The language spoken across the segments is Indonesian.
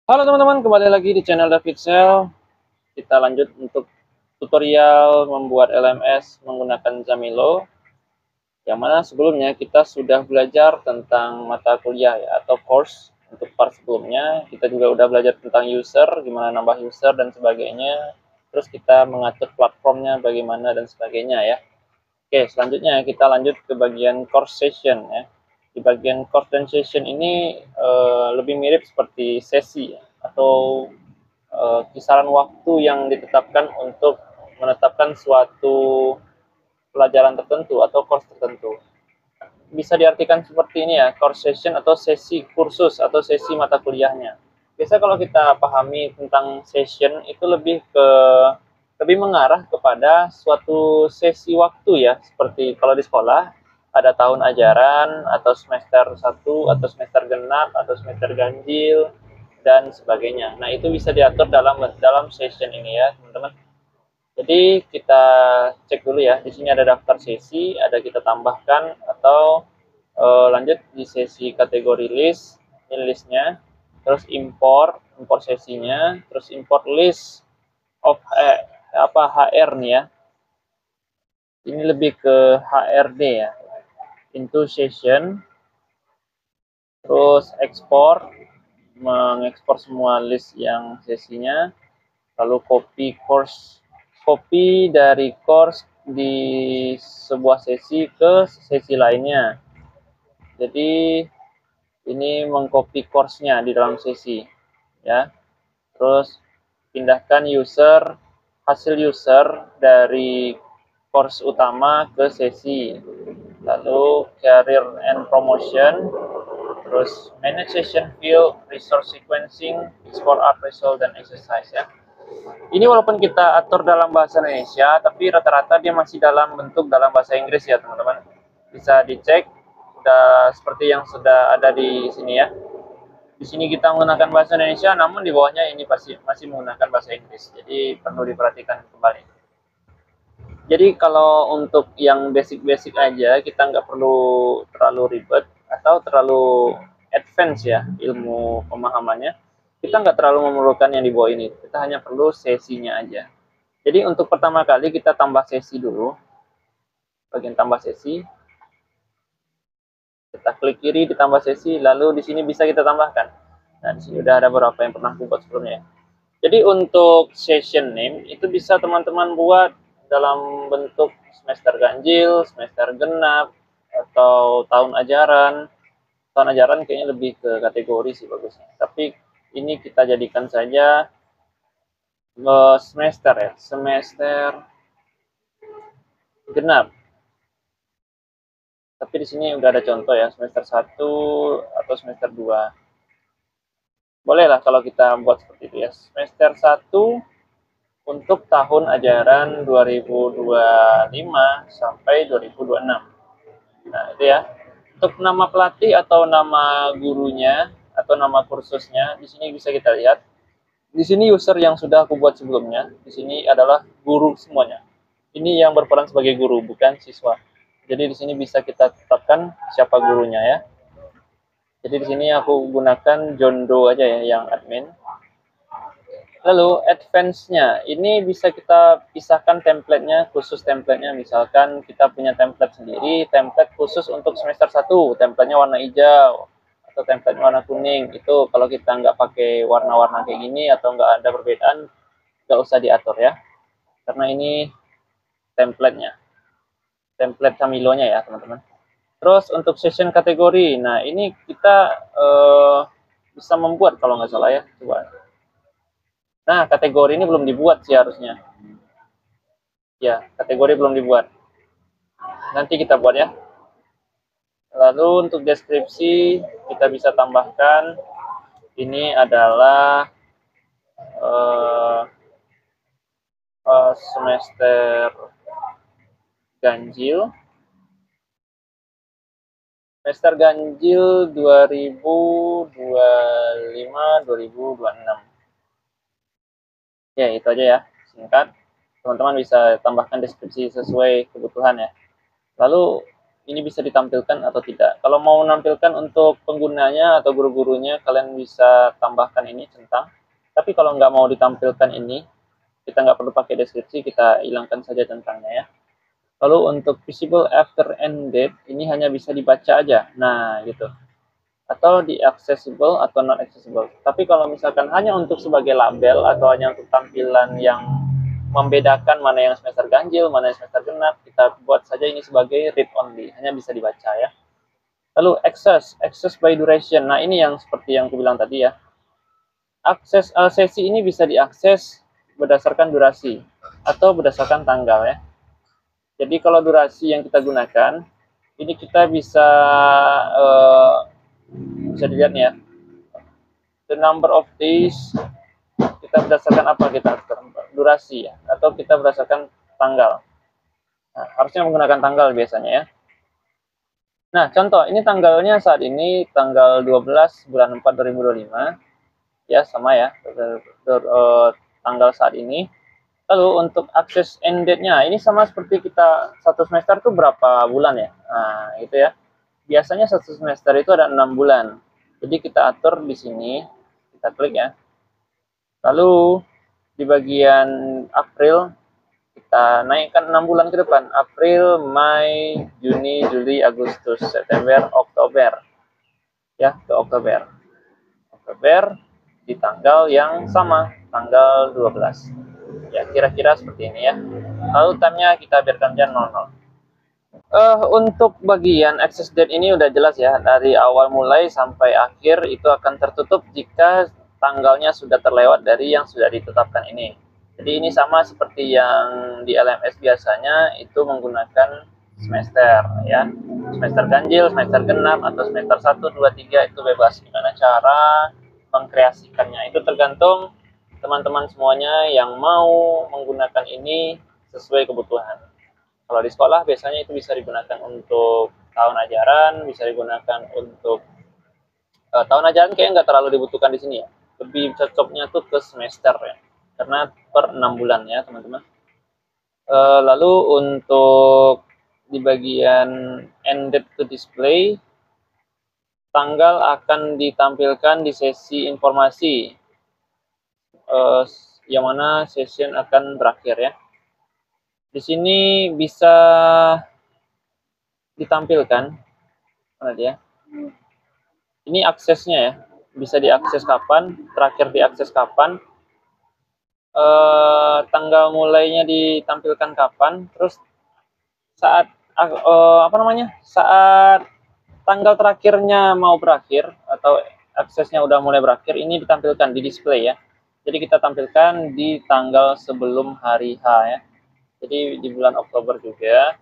Halo teman-teman, kembali lagi di channel David Sel. Kita lanjut untuk tutorial membuat LMS menggunakan Zamilo. Yang mana sebelumnya kita sudah belajar tentang mata kuliah ya, atau course. Untuk part sebelumnya, kita juga udah belajar tentang user, gimana nambah user dan sebagainya. Terus kita mengatur platformnya bagaimana dan sebagainya ya. Oke, selanjutnya kita lanjut ke bagian course session ya. Di bagian course dan session ini lebih mirip seperti sesi ya, atau kisaran waktu yang ditetapkan untuk menetapkan suatu pelajaran tertentu atau course tertentu. Bisa diartikan seperti ini ya, course session atau sesi kursus atau sesi mata kuliahnya. Biasa kalau kita pahami tentang session itu lebih mengarah kepada suatu sesi waktu ya, seperti kalau di sekolah ada tahun ajaran atau semester 1 atau semester genap atau semester ganjil dan sebagainya. Nah, itu bisa diatur dalam session ini ya, teman-teman. Jadi kita cek dulu ya. Di sini ada daftar sesi, ada kita tambahkan atau lanjut di sesi kategori list, ini listnya. Terus import sesinya, terus import list of HR nih ya. Ini lebih ke HRD ya. Into session, terus export, mengekspor semua list yang sesinya, lalu copy dari course di sebuah sesi ke sesi lainnya. Jadi ini mengcopy course-nya di dalam sesi ya. Terus pindahkan hasil user dari course utama ke sesi. Lalu career and promotion, terus manage session field, resource sequencing, export art result dan exercise ya. Ini walaupun kita atur dalam bahasa Indonesia, tapi rata-rata dia masih dalam bahasa Inggris ya teman-teman. Bisa dicek, sudah seperti yang sudah ada di sini ya. Di sini kita menggunakan bahasa Indonesia, namun di bawahnya ini masih menggunakan bahasa Inggris. Jadi perlu diperhatikan kembali. Jadi kalau untuk yang basic-basic aja, kita nggak perlu terlalu ribet atau terlalu advance ya ilmu pemahamannya. Kita nggak terlalu memerlukan yang di bawah ini. Kita hanya perlu sesinya aja. Jadi untuk pertama kali kita tambah sesi dulu, bagian tambah sesi. Kita klik kiri ditambah sesi, lalu di sini bisa kita tambahkan. Nah, di sini udah ada beberapa yang pernah aku buat sebelumnya. Jadi untuk session name itu bisa teman-teman buat dalam bentuk semester ganjil, semester genap, atau tahun ajaran. Tahun ajaran kayaknya lebih ke kategori sih bagusnya. Tapi ini kita jadikan saja semester ya, semester genap. Tapi di sini udah ada contoh ya, semester 1 atau semester 2. Bolehlah kalau kita buat seperti itu ya. Semester 1 untuk tahun ajaran 2025 sampai 2026. Nah, itu ya. Untuk nama pelatih atau nama gurunya atau nama kursusnya, di sini bisa kita lihat. Di sini user yang sudah aku buat sebelumnya, di sini adalah guru semuanya. Ini yang berperan sebagai guru, bukan siswa. Jadi di sini bisa kita tetapkan siapa gurunya ya. Jadi di sini aku gunakan John Doe aja ya yang admin. Lalu advance-nya, ini bisa kita pisahkan template-nya, khusus template-nya. Misalkan kita punya template sendiri, template khusus untuk semester 1, template-nya warna hijau, atau template warna kuning. Itu kalau kita nggak pakai warna-warna kayak gini, atau nggak ada perbedaan, nggak usah diatur ya. Karena ini template-nya, template Camilo-nya ya teman-teman. Terus untuk session kategori, nah ini kita bisa membuat kalau nggak salah ya. Coba. Nah, kategori ini belum dibuat sih harusnya. Ya, kategori belum dibuat. Nanti kita buat ya. Lalu untuk deskripsi kita bisa tambahkan ini adalah uh, semester ganjil. Semester ganjil 2025-2026. Ya, itu aja ya. Singkat. Teman-teman bisa tambahkan deskripsi sesuai kebutuhan ya. Lalu ini bisa ditampilkan atau tidak. Kalau mau menampilkan untuk penggunanya atau guru-gurunya, kalian bisa tambahkan ini centang. Tapi kalau nggak mau ditampilkan ini, kita nggak perlu pakai deskripsi, kita hilangkan saja centangnya ya. Lalu untuk visible after end date, ini hanya bisa dibaca aja. Nah, gitu. Atau di accessible atau not accessible. Tapi kalau misalkan hanya untuk sebagai label atau hanya untuk tampilan yang membedakan mana yang semester ganjil, mana yang semester genap, kita buat saja ini sebagai read only, hanya bisa dibaca ya. Lalu access by duration. Nah, ini yang seperti yang aku bilang tadi ya. Akses sesi ini bisa diakses berdasarkan durasi atau berdasarkan tanggal ya. Jadi kalau durasi yang kita gunakan, ini kita bisa dilihat nih ya. The number of days, kita berdasarkan apa kita? Durasi ya, atau kita berdasarkan tanggal. Nah, harusnya menggunakan tanggal biasanya ya. Nah, contoh, ini tanggalnya saat ini tanggal 12 bulan 4 2025. Ya, sama ya, tanggal saat ini. Lalu untuk akses end date-nya, ini sama seperti kita satu semester itu berapa bulan ya? Nah, itu ya. Biasanya satu semester itu ada 6 bulan. Jadi kita atur di sini, kita klik ya. Lalu di bagian April, kita naikkan 6 bulan ke depan. April, Mei, Juni, Juli, Agustus, September, Oktober. Ya, ke Oktober. Oktober di tanggal yang sama, tanggal 12. Ya, kira-kira seperti ini ya. Lalu time-nya kita biarkan aja 00. Untuk bagian access date ini udah jelas ya, dari awal mulai sampai akhir itu akan tertutup jika tanggalnya sudah terlewat dari yang sudah ditetapkan ini. Jadi ini sama seperti yang di LMS biasanya, itu menggunakan semester ya. Semester ganjil, semester genap, atau semester 1, 2, 3 itu bebas. Gimana cara mengkreasikannya, itu tergantung teman-teman semuanya yang mau menggunakan ini sesuai kebutuhan. Kalau di sekolah biasanya itu bisa digunakan untuk tahun ajaran, bisa digunakan untuk tahun ajaran kayaknya nggak terlalu dibutuhkan di sini ya. Lebih cocoknya tuh ke semester ya, karena per 6 bulan ya teman-teman. Lalu untuk di bagian ended to display, tanggal akan ditampilkan di sesi informasi, yang mana session akan berakhir ya. Di sini bisa ditampilkan, mana dia? Ini aksesnya ya, bisa diakses kapan, terakhir diakses kapan, tanggal mulainya ditampilkan kapan, terus saat saat tanggal terakhirnya mau berakhir atau aksesnya udah mulai berakhir, ini ditampilkan di display ya. Jadi kita tampilkan di tanggal sebelum hari H ya. Jadi di bulan Oktober juga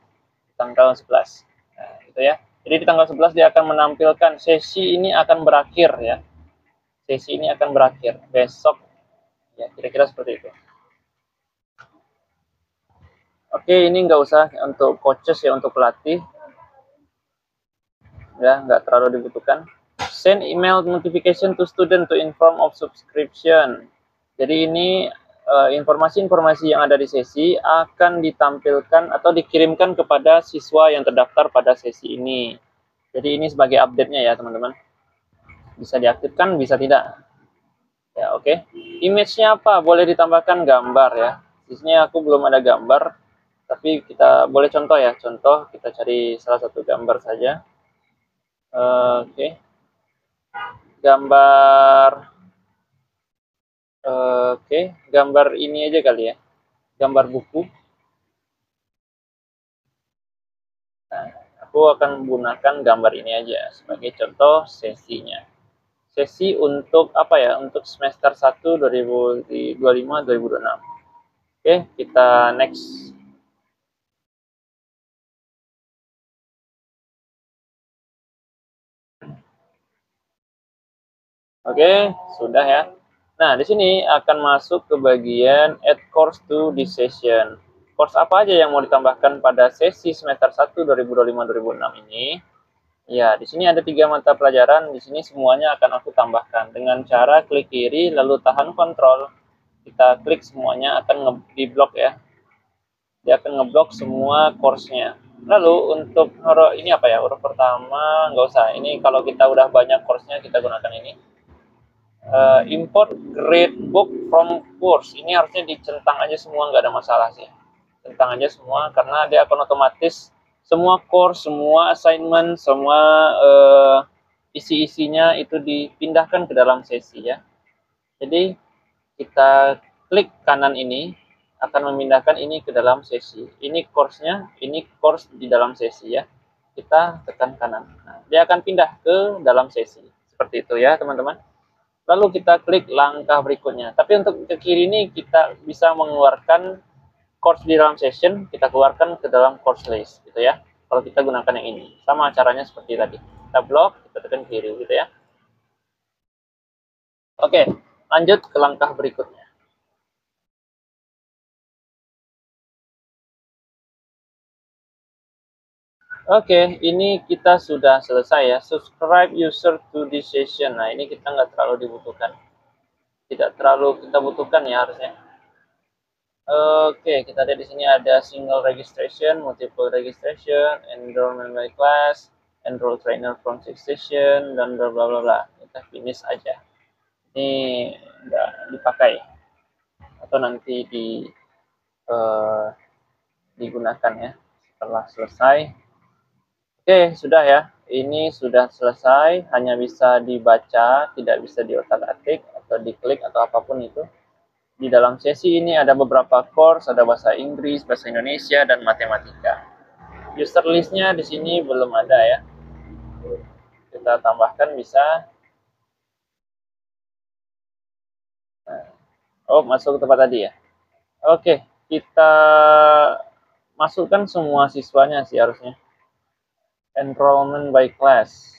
tanggal 11. Nah, gitu ya. Jadi di tanggal 11 dia akan menampilkan sesi ini akan berakhir ya. Sesi ini akan berakhir besok ya, kira-kira seperti itu. Oke, ini nggak usah untuk coaches ya, untuk pelatih ya, nggak terlalu dibutuhkan. Send email notification to student to inform of subscription. Jadi ini informasi-informasi yang ada di sesi akan ditampilkan atau dikirimkan kepada siswa yang terdaftar pada sesi ini. Jadi ini sebagai update-nya ya teman-teman. Bisa diaktifkan, bisa tidak. Ya, oke. Image-nya apa? Boleh ditambahkan gambar ya. Di sini aku belum ada gambar, tapi kita boleh contoh ya. Contoh, kita cari salah satu gambar saja. Oke. Gambar gambar ini aja kali ya. Gambar buku. Nah, aku akan menggunakan gambar ini aja sebagai contoh sesinya. Sesi untuk apa ya? Untuk semester 1 2025-2026. Oke, kita next. Oke, sudah ya. Nah, di sini akan masuk ke bagian add course to this session. Course apa aja yang mau ditambahkan pada sesi semester 1 2025-2026 ini? Ya, di sini ada 3 mata pelajaran. Di sini semuanya akan aku tambahkan dengan cara klik kiri lalu tahan kontrol. Kita klik semuanya akan di blok ya. Dia akan ngeblok semua course-nya. Lalu untuk huruf ini apa ya? Huruf pertama nggak usah. Ini kalau kita udah banyak course-nya kita gunakan ini. Import gradebook from course. Ini harusnya dicentang aja semua, nggak ada masalah sih. Centang aja semua karena dia akan otomatis semua course, semua assignment, semua isi-isinya itu dipindahkan ke dalam sesi ya. Jadi kita klik kanan ini akan memindahkan ini ke dalam sesi. Ini course-nya, ini course di dalam sesi ya. Kita tekan kanan. Nah, dia akan pindah ke dalam sesi. Seperti itu ya, teman-teman. Lalu kita klik langkah berikutnya. Tapi untuk ke kiri ini kita bisa mengeluarkan course di dalam session, kita keluarkan ke dalam course list gitu ya. Kalau kita gunakan yang ini. Sama caranya seperti tadi. Kita blok, kita tekan kiri gitu ya. Oke, lanjut ke langkah berikutnya. Oke, ini kita sudah selesai ya. Subscribe user to this session. Nah, ini kita nggak terlalu dibutuhkan. Tidak terlalu kita butuhkan ya harusnya. Oke, kita lihat di sini ada single registration, multiple registration, enrollment by class, enroll trainer from six session, dan bla bla bla bla. Kita finish aja. Ini nggak dipakai atau nanti uh, digunakan ya setelah selesai. Oke, sudah ya. Ini sudah selesai, hanya bisa dibaca, tidak bisa diotak-atik atau diklik atau apapun itu. Di dalam sesi ini ada beberapa course, ada bahasa Inggris, bahasa Indonesia, dan matematika. User listnya di sini belum ada ya. Kita tambahkan bisa. Oh, masuk ke tempat tadi ya. Oke, kita masukkan semua siswanya sih harusnya. Enrollment by class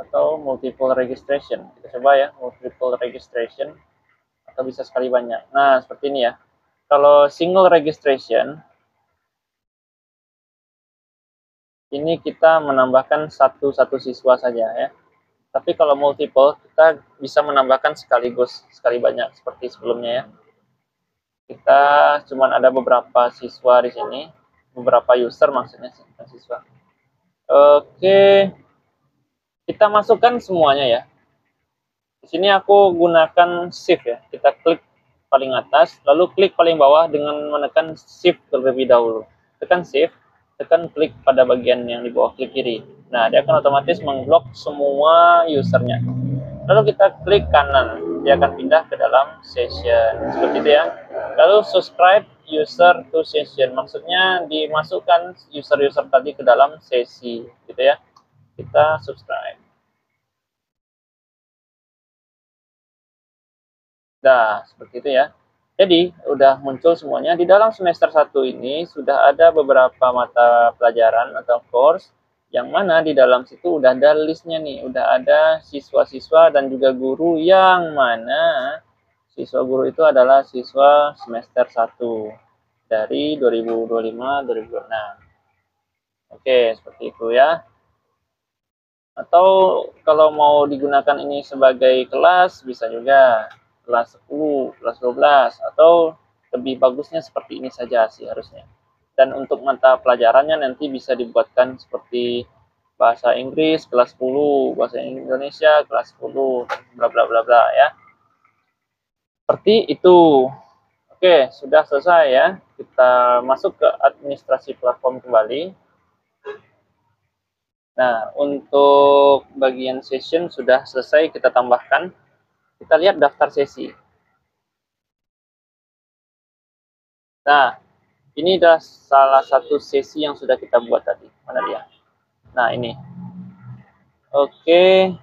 atau multiple registration. Kita coba ya, multiple registration atau bisa sekali banyak. Nah, seperti ini ya. Kalau single registration, ini kita menambahkan satu siswa saja ya. Tapi kalau multiple, kita bisa menambahkan sekaligus, sekali banyak seperti sebelumnya ya. Kita cuma ada beberapa siswa di sini, beberapa user maksudnya siswa. Oke, kita masukkan semuanya ya. Di sini aku gunakan shift ya. Kita klik paling atas, lalu klik paling bawah dengan menekan shift terlebih dahulu. Tekan shift, tekan klik pada bagian yang di bawah klik kiri. Nah, dia akan otomatis mengblok semua usernya. Lalu kita klik kanan, dia akan pindah ke dalam session. Seperti itu ya. Lalu subscribe user to session. Maksudnya dimasukkan user-user tadi ke dalam sesi, gitu ya. Kita subscribe. Nah, seperti itu ya. Jadi, udah muncul semuanya. Di dalam semester 1 ini sudah ada beberapa mata pelajaran atau course yang mana di dalam situ udah ada listnya nih. Udah ada siswa-siswa dan juga guru yang mana siswa guru itu adalah siswa semester 1 dari 2025-2026. Oke, seperti itu ya. Atau kalau mau digunakan ini sebagai kelas, bisa juga kelas 10, kelas 12, atau lebih bagusnya seperti ini saja sih harusnya. Dan untuk mata pelajarannya nanti bisa dibuatkan seperti bahasa Inggris kelas 10, bahasa Indonesia kelas 10, bla bla bla bla ya. Seperti itu. Oke, sudah selesai ya. Kita masuk ke administrasi platform kembali. Nah, untuk bagian session sudah selesai kita tambahkan. Kita lihat daftar sesi. Nah, ini adalah salah satu sesi yang sudah kita buat tadi. Mana dia? Nah, ini. Oke,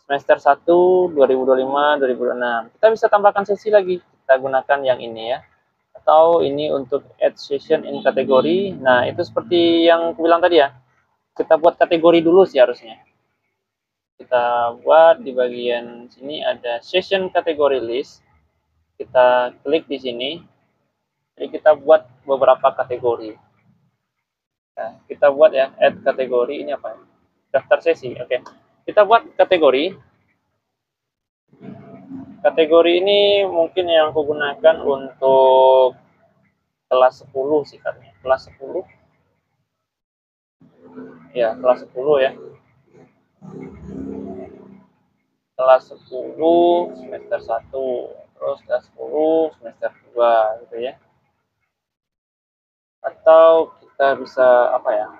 semester 1, 2025, 2026. Kita bisa tambahkan sesi lagi. Kita gunakan yang ini ya. Atau ini untuk add session in kategori. Nah, itu seperti yang aku bilang tadi ya. Kita buat kategori dulu sih harusnya. Kita buat di bagian sini ada session category list. Kita klik di sini. Jadi kita buat beberapa kategori. Nah, kita buat ya add kategori ini apa? Daftar sesi. Oke. Kita buat kategori. Kategori ini mungkin yang aku gunakan untuk kelas 10 sih katanya. Kelas 10. Ya, kelas 10 ya. Kelas 10 semester 1, terus kelas 10 semester 2 gitu ya. Atau kita bisa apa ya?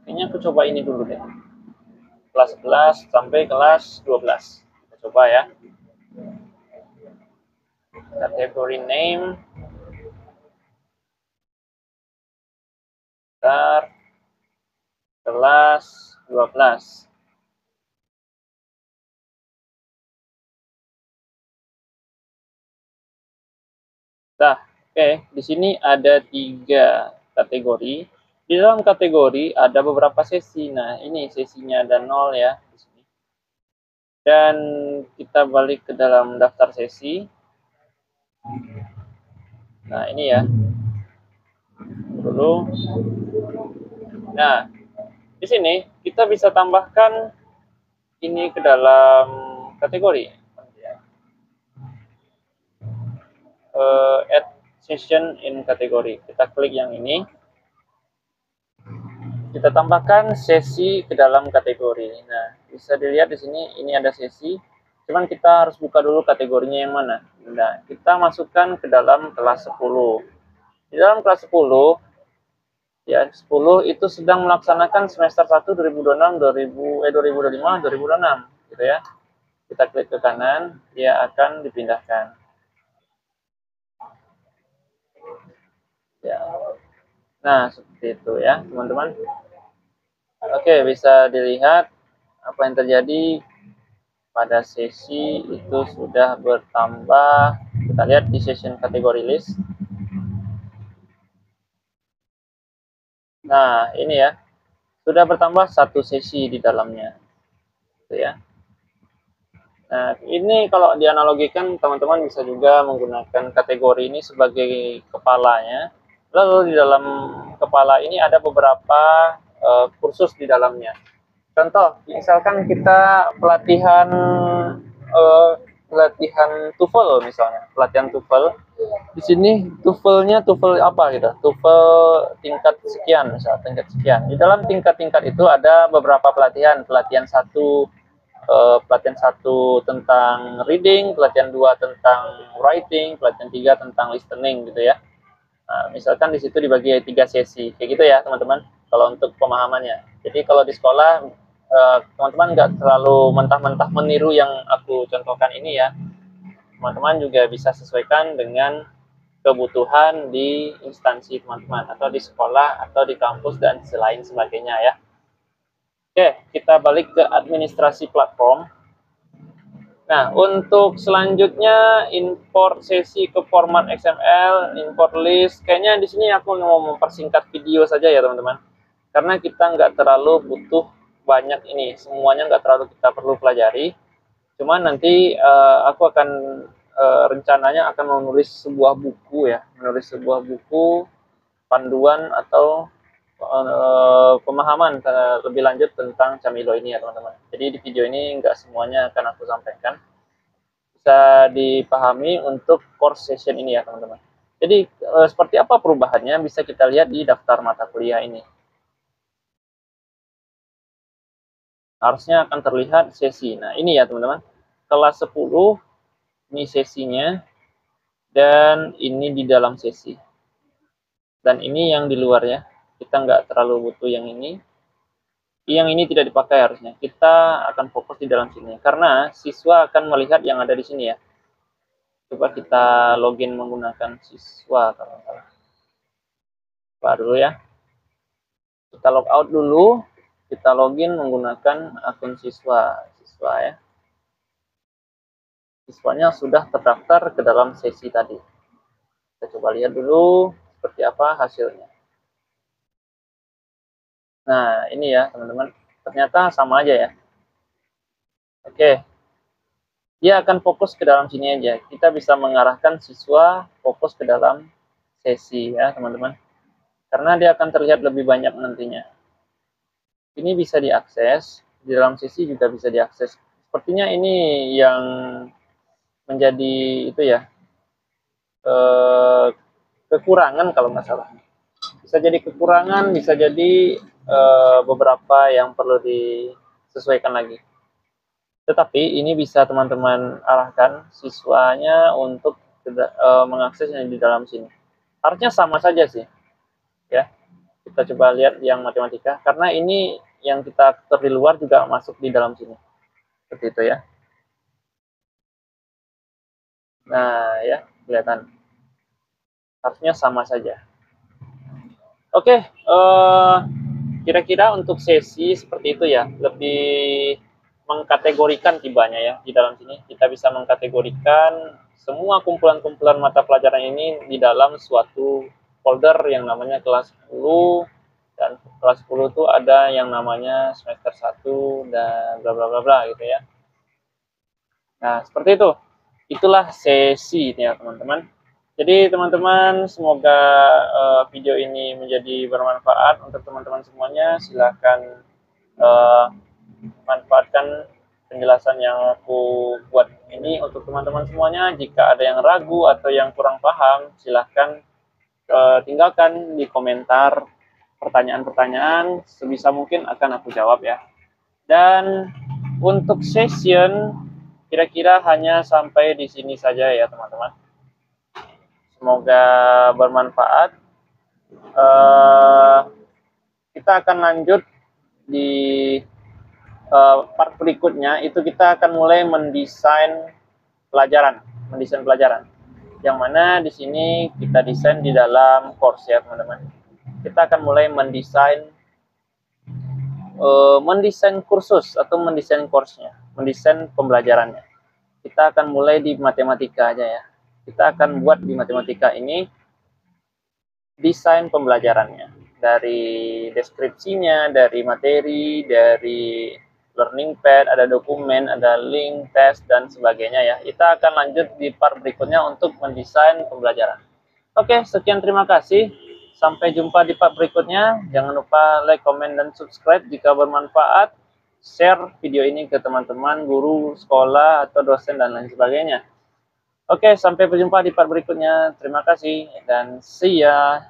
Kayaknya aku coba ini dulu deh. Kelas 11 sampai kelas 12. Kita coba ya. Kategori name, start, kelas 12. Nah, oke, di sini ada 3 kategori. Di dalam kategori ada beberapa sesi. Nah, ini sesinya ada 0 ya di sini. Dan kita balik ke dalam daftar sesi. Nah, ini ya. Dulu. Nah, di sini kita bisa tambahkan ini ke dalam kategori. Add session in kategori. Kita klik yang ini. Kita tambahkan sesi ke dalam kategori. Nah, bisa dilihat di sini ini ada sesi. Cuman kita harus buka dulu kategorinya yang mana. Nah, kita masukkan ke dalam kelas 10. Di dalam kelas 10 ya 10 itu sedang melaksanakan semester 1 2026 2025 2026 gitu ya. Kita klik ke kanan, dia akan dipindahkan. Ya. Nah, seperti itu ya, teman-teman. Oke, bisa dilihat apa yang terjadi pada sesi itu sudah bertambah. Kita lihat di session kategori list. Nah, ini ya, sudah bertambah 1 sesi di dalamnya. Gitu ya. Nah, ini kalau dianalogikan, teman-teman bisa juga menggunakan kategori ini sebagai kepalanya. Lalu di dalam kepala ini ada beberapa kursus di dalamnya. Contoh, misalkan kita pelatihan pelatihan TOEFL misalnya, pelatihan TOEFL. Di sini TOEFL-nya TOEFL apa gitu? TOEFL tingkat sekian, misalnya tingkat sekian. Di dalam tingkat-tingkat itu ada beberapa pelatihan, pelatihan satu tentang reading, pelatihan 2 tentang writing, pelatihan 3 tentang listening gitu ya. Nah, misalkan di situ dibagi 3 sesi, kayak gitu ya teman-teman. Kalau untuk pemahamannya. Jadi kalau di sekolah teman-teman nggak terlalu mentah-mentah meniru yang aku contohkan ini ya. Teman-teman juga bisa sesuaikan dengan kebutuhan di instansi teman-teman atau di sekolah atau di kampus dan selain sebagainya ya. Oke, kita balik ke administrasi platform. Nah, untuk selanjutnya import sesi ke format XML, import list. Kayaknya di sini aku mau mempersingkat video saja ya teman-teman. Karena kita nggak terlalu butuh banyak ini, semuanya nggak terlalu kita perlu pelajari. Cuman nanti aku akan rencananya akan menulis sebuah buku ya, menulis sebuah buku panduan atau pemahaman lebih lanjut tentang Camilo ini ya teman-teman. Jadi di video ini nggak semuanya akan aku sampaikan, bisa dipahami untuk course session ini ya teman-teman. Jadi seperti apa perubahannya bisa kita lihat di daftar mata kuliah ini. Harusnya akan terlihat sesi. Nah ini ya teman-teman, kelas 10 ini sesinya, dan ini di dalam sesi. Dan ini yang di luar ya, kita nggak terlalu butuh yang ini. Yang ini tidak dipakai harusnya. Kita akan fokus di dalam sini, karena siswa akan melihat yang ada di sini ya. Coba kita login menggunakan siswa kalau salah. Coba dulu ya. Kita log out dulu, kita login menggunakan akun siswa ya. Siswanya sudah terdaftar ke dalam sesi tadi. Kita coba lihat dulu seperti apa hasilnya. Nah, ini ya teman-teman. Ternyata sama aja ya. Oke. Dia akan fokus ke dalam sini aja. Kita bisa mengarahkan siswa fokus ke dalam sesi ya, teman-teman. Karena dia akan terlihat lebih banyak nantinya. Ini bisa diakses, di dalam sesi juga bisa diakses. Sepertinya ini yang menjadi itu ya, kekurangan kalau nggak salah. Bisa jadi kekurangan, bisa jadi beberapa yang perlu disesuaikan lagi. Tetapi ini bisa teman-teman arahkan siswanya untuk mengakses yang di dalam sini. Harusnya sama saja sih, ya. Kita coba lihat yang matematika, karena ini yang kita atur di luar juga masuk di dalam sini. Seperti itu ya. Nah, ya, kelihatan. Harusnya sama saja. Oke, kira-kira untuk sesi seperti itu ya, lebih mengkategorikan tibanya ya di dalam sini. Kita bisa mengkategorikan semua kumpulan-kumpulan mata pelajaran ini di dalam suatu folder yang namanya kelas 10, dan kelas 10 itu ada yang namanya semester 1 dan bla bla bla bla gitu ya. Nah, seperti itu. Itulah sesi ya, teman-teman. Jadi, teman-teman, semoga video ini menjadi bermanfaat untuk teman-teman semuanya. Silahkan manfaatkan penjelasan yang aku buat ini untuk teman-teman semuanya. Jika ada yang ragu atau yang kurang paham, silahkan tinggalkan di komentar pertanyaan-pertanyaan. Sebisa mungkin akan aku jawab ya. Dan untuk session kira-kira hanya sampai di sini saja ya, teman-teman. Semoga bermanfaat. Kita akan lanjut di part berikutnya. Itu kita akan mulai mendesain pelajaran, yang mana di sini kita desain di dalam course ya, teman-teman. Kita akan mulai mendesain kursus atau mendesain course-nya, mendesain pembelajarannya. Kita akan mulai di matematika aja ya. Kita akan buat di matematika ini desain pembelajarannya, dari deskripsinya, dari materi, dari learning pad, ada dokumen, ada link, tes, dan sebagainya ya. Kita akan lanjut di part berikutnya untuk mendesain pembelajaran. Oke, sekian, terima kasih. Sampai jumpa di part berikutnya. Jangan lupa like, comment, dan subscribe jika bermanfaat. Share video ini ke teman-teman, guru, sekolah, atau dosen, dan lain sebagainya. Oke, sampai berjumpa di part berikutnya. Terima kasih, dan see ya.